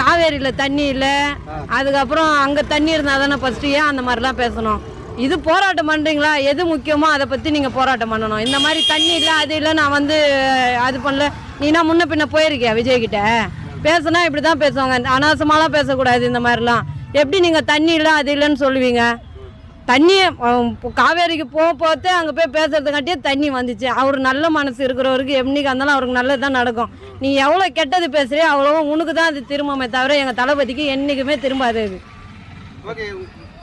காவேரியில் தண்ணி இல்லை, அதுக்கப்புறம் அங்கே தண்ணி இருந்தால் தானே ஃபஸ்ட்டு ஏன் அந்த மாதிரிலாம் பேசணும்? இது போராட்டம் பண்ணுறீங்களா? எது முக்கியமோ அதை பற்றி நீங்கள் போராட்டம் பண்ணணும். இந்த மாதிரி தண்ணி இல்லை அது இல்லை நான் வந்து அது பண்ணல. நீனா முன்ன பின்ன போயிருக்கியா விஜய்கிட்ட? பேசுனா இப்படி தான் பேசுவாங்க, அனாவசியமாலாம் பேசக்கூடாது. இந்த மாதிரிலாம் எப்படி நீங்கள் தண்ணி இல்லை அது இல்லைன்னு சொல்லுவீங்க? தண்ணி காவேரிக்கு போத்தே அங்கே போய் பேசுறதுக்காட்டியே தண்ணி வந்துச்சு. அவர் நல்ல மனசு இருக்கிறவருக்கு எப்படிக்கா இருந்தாலும் அவருக்கு நல்லது தான் நடக்கும். நீ எவ்வளோ கெட்டது பேசுறியோ அவ்வளோ உனக்கு தான் அது திரும்பமே தவிர எங்கள் தளபதிக்கு என்றைக்குமே திரும்பாது. அது ஓகே.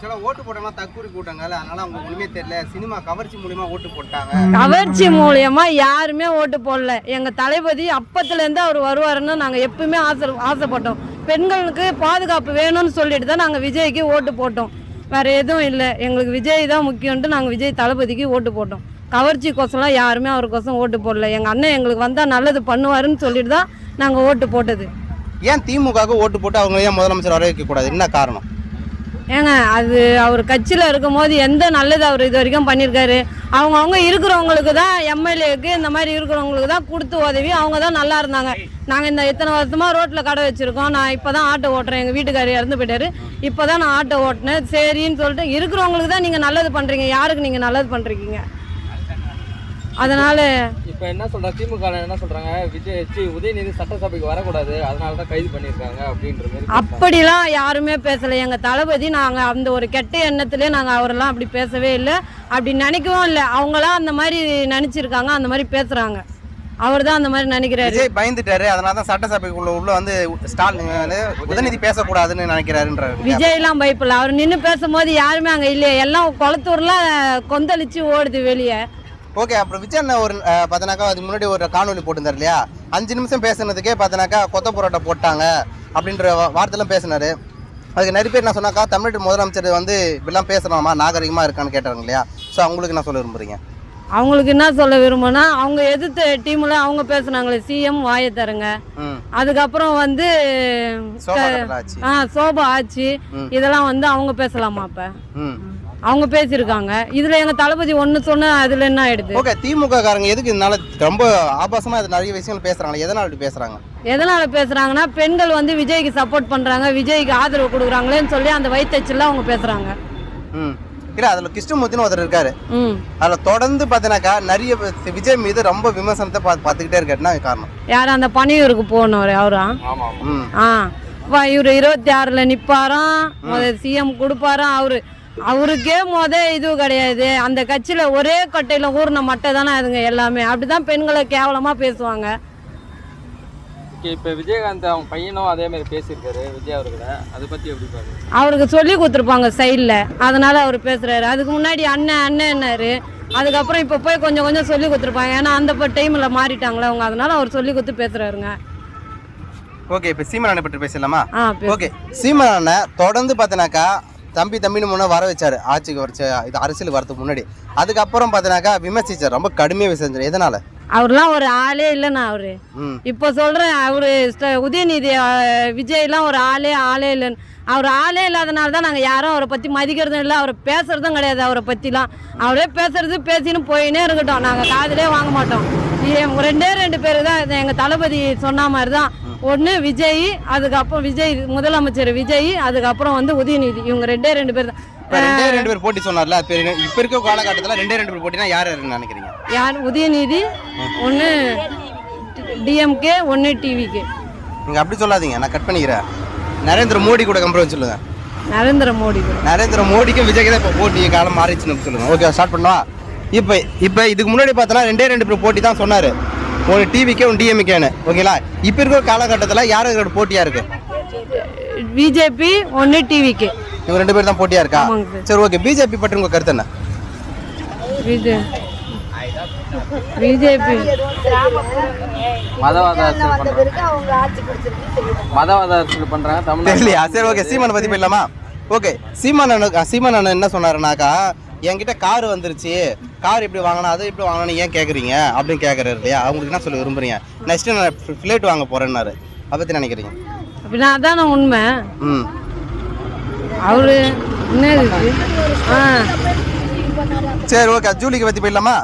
சில ஓட்டு போட்டாங்க தற்கூரி கூட்டங்கள், அதனால அவங்க ஒண்ணுமே தெரியல, சினிமா கவர்ச்சி மூலியமா ஓட்டு போட்டாங்க. கவர்ச்சி மூலியமா யாருமே ஓட்டு போடல. எங்க தளபதி அப்பத்துலேருந்து அவர் வருவாருன்னு நாங்கள் எப்பவுமே ஆசைப்பட்டோம். பெண்களுக்கு பாதுகாப்பு வேணும்னு சொல்லிட்டு தான் நாங்கள் விஜய்க்கு ஓட்டு போட்டோம். வேற எதுவும் இல்லை, எங்களுக்கு விஜய் தான் முக்கியம்ட்டு நாங்கள் விஜய் தளபதிக்கு ஓட்டு போட்டோம். கவர்ச்சி கோசம்லாம் யாருமே அவருக்கோசம் ஓட்டு போடல. எங்கள் அண்ணன் எங்களுக்கு வந்தால் நல்லது பண்ணுவாருன்னு சொல்லிட்டு தான் நாங்கள் ஓட்டு போட்டது. ஏன் திமுகவுக்கு ஓட்டு போட்டு அவங்க ஏன் முதலமைச்சர் வர வைக்கக்கூடாது? என்ன காரணம்? ஏங்க அது அவர் கட்சியில் இருக்கும் போது எந்த நல்லது அவர் இது வரைக்கும் பண்ணியிருக்காரு? அவங்கவுங்க இருக்கிறவங்களுக்கு தான், எம்எல்ஏக்கு இந்த மாதிரி இருக்கிறவங்களுக்கு தான் கொடுத்து உதவி அவங்க தான் நல்லா இருந்தாங்க. நாங்கள் இந்த இத்தனை வருஷமாக ரோட்டில் கடை வச்சுருக்கோம். நான் இப்போ தான் ஆட்டோ ஓட்டுறேன். எங்கள் வீட்டுக்காரர் இறந்து போயிட்டாரு. இப்போ தான் நான் ஆட்டோ ஓட்டினேன். சரின்னு சொல்லிட்டு இருக்கிறவங்களுக்கு தான் நீங்கள் நல்லது பண்ணுறீங்க. யாருக்கு நீங்கள் நல்லது பண்ணுறீங்க? அதனால இப்போ என்ன சொல்கிறாங்க திமுக என்ன சொல்கிறாங்க, உதயநிதி சட்டசபைக்கு வரக்கூடாது, அதனால தான் கைது பண்ணியிருக்காங்க அப்படின்ற மாதிரி. அப்படிலாம் யாருமே பேசலை. எங்கள் தளபதி நாங்கள் அந்த ஒரு கெட்ட எண்ணத்துலேயே நாங்கள் அவரெல்லாம் அப்படி பேசவே இல்லை, அப்படி நினைக்கவும் இல்லை. அவங்களாம் அந்த மாதிரி நினச்சிருக்காங்க, அந்த மாதிரி பேசுகிறாங்க. அவர் தான் அந்த மாதிரி நினைக்கிறாரு. விஜய் பயந்துட்டாரு, அதனால தான் சட்டசபைக்குள்ள உள்ள வந்து ஸ்டாலின் உதயநிதி பேசக்கூடாதுன்னு நினைக்கிறாருன்றாரு. விஜய்லாம் பயப்படல. அவர் நின்று பேசும்போது யாருமே அங்கே இல்லையே, எல்லாம் குளத்தூர்ல கொந்தளிச்சு ஓடுது வெளியே. ஓகே. அப்புறம் விஜய் அண்ணா ஒரு பார்த்தனாக்கா அதுக்கு முன்னாடி ஒரு காணொலி போட்டிருந்தார் இல்லையா? 5 நிமிஷம் பேசுனதுக்கே பார்த்தனாக்கா கொத்த புரோட்டா போட்டாங்க அப்படின்ற வார்த்தைலாம் பேசினாரு. அதுக்கு நிறைய பேர் என்ன சொன்னாக்கா, தமிழ்நாட்டு முதலமைச்சர் வந்து இப்படிலாம் பேசுகிறாமா, நாகரிகமாக இருக்கான்னு கேட்டாங்க இல்லையா? ஸோ அவங்களுக்கு என்ன சொல்ல விரும்புறீங்க? அவங்களுக்கு என்ன சொல்ல விரும்புனா, அவங்க எதிர்த்த டீம்ல அவங்க பேசுனாங்களே சிஎம் வாயை தருங்க, அதுக்கப்புறம் வந்து சோபா ஆச்சு, இதெல்லாம் வந்து அவங்க பேசலாமா? அப்ப அவங்க பேசியிருக்காங்க. இதுல எங்க தளபதி ஒண்ணு சொன்ன அதுல என்ன ஆயிடுது? ஓகே. திமுக காரங்க எதுக்கு இதனால ரொம்ப ஆபாசமா நிறைய விஷயங்கள் பேசுறாங்க? எதனால இப்படி பேசுறாங்க? எதனால பேசுறாங்கன்னா, பெண்கள் வந்து விஜய்க்கு சப்போர்ட் பண்றாங்க, விஜய்க்கு ஆதரவு கொடுக்குறாங்களேன்னு சொல்லி அந்த வயிற்றுல அவங்க பேசுறாங்க. இல்ல அதுல கிருஷ்ணமூர்த்தின்னு ஒருத்தர் இருக்காரு, அதுல தொடர்ந்து பாத்தீங்கன்னாக்கா நிறைய விஜய் மீது ரொம்ப விமர்சனத்தை பார்த்துக்கிட்டே இருக்காருன்னா காரணம் யாரு? அந்த பணியூருக்கு போனவர் அவரா? இவரு 26ல நிப்பாராம், சிஎம் கொடுப்பாராம். அவருக்கே இது கிடையாது. அந்த கட்சியில ஒரே கட்டையில ஊர்ன மட்டை தானே அதுங்க எல்லாமே. அப்படிதான் பெண்களை கேவலமா பேசுவாங்க. இப்போ விஜயகாந்த் அவங்க பையனும் அதே மாதிரி பேசியிருக்காரு விஜய் அவர்களை, அதை பத்தி எப்படி பாருங்க? அவருக்கு சொல்லி கொடுத்துருப்பாங்க சைட்ல, அதனால அவர் பேசுறாரு. அதுக்கு முன்னாடி அண்ணன்னாரு, அதுக்கப்புறம் இப்போ போய் கொஞ்சம் கொஞ்சம் சொல்லி கொடுத்துருப்பாங்க. ஏன்னா அந்த டைம்ல மாறிட்டாங்களே அவங்க, அதனால அவர் சொல்லி கொடுத்து பேசுறாருங்க. ஓகே. இப்போ சீமானை பற்றி பேசலாமா? ஓகே. சீமானை தொடர்ந்து பார்த்தீங்கன்னாக்கா தம்பின்னு முன்னே வர வச்சாரு, ஆட்சிக்கு வரைச்ச இது அரசியலுக்கு வரதுக்கு முன்னாடி. அதுக்கப்புறம் பார்த்தீங்கன்னாக்கா விமர்சிச்சார், ரொம்ப கடுமையாக விமர்சிச்சார். எதனால? அவர்லாம் ஒரு ஆளே இல்லைண்ணா. அவரு இப்போ சொல்றேன், அவரு உதயநிதி விஜய்லாம் ஒரு ஆளே இல்லைன்னு. அவர் ஆளே இல்லாதனால தான் நாங்கள் யாரும் அவரை பற்றி மதிக்கிறதும் இல்லை, அவரை பேசுறதும் கிடையாது. அவரை பற்றிலாம் அவரே பேசின்னு போயினே இருக்கட்டும், நாங்கள் காதிலே வாங்க மாட்டோம். 2 பேர் தான் எங்கள் தளபதி சொன்ன மாதிரி தான். ஒன்று விஜய், அதுக்கப்புறம் விஜய் முதலமைச்சர் விஜய், அதுக்கப்புறம் வந்து உதயநிதி. இவங்க 2 பேர் தான். 2 பேர் போட்டி சொன்னார்ல, இப்போ இருக்க காலகட்டத்தில் 2 பேர் போட்டினா யார் நினைக்கிறீங்க? யார்? உதயநிதி ஒன்று டிஎம்கே, ஒன்று டிவிக்கு. நீங்கள் அப்படி சொல்லாதீங்க, நான் கட் பண்ணிக்கிறேன். நரேந்திர மோடி கூட கம்பேர் சொல்லுங்க. நரேந்திர மோடிக்கும் விஜய்க்கு தான் இப்போ போட்டி காலம் மாறிச்சுன்னு சொல்லுங்க. ஓகே, ஸ்டார்ட் பண்ணுவா. இப்போ இதுக்கு முன்னாடி பார்த்தோன்னா 2 பேர் போட்டி தான் சொன்னார், ஒரு டிவிக்கே ஒன்று டிஎம்கேன்னு. ஓகேங்களா? இப்போ இருக்கிற காலகட்டத்தில் யாரோட போட்டியாக இருக்கு? பிஜேபி, ஒன்று டிவிக்கு. இவங்க 2 பேர் தான் போட்டியாக இருக்கா? சரி, ஓகே. பிஜேபி பற்றி உங்கள் கருத்து என்ன? பிஜேபி மதவாத அரசியல் பண்றாங்க தமிழ்நாடு. சரி, ஓகே. சீமானை பற்றி போயிடலாமா? ஓகே. சீமான் என்ன சொன்னாருனாக்கா, என்கிட்ட கார் வந்துருச்சு, கார் இப்படி வாங்கினா அதை இப்படி வாங்கினா ஏன் கேட்குறீங்க அப்படின்னு கேட்குறாரு இல்லையா? அவங்களுக்கு என்ன சொல்ல விரும்புறீங்க? நெக்ஸ்ட்டு நான் ஃப்ளைட் வாங்க போகிறேன்னாரு, அதை பற்றி நினைக்கிறீங்க? அப்படின்னா அதான உண்மை. அவரு என்ன இருக்கு? சரி, ஓகே. ஜூலிக்கு பற்றி போயிடலாமா?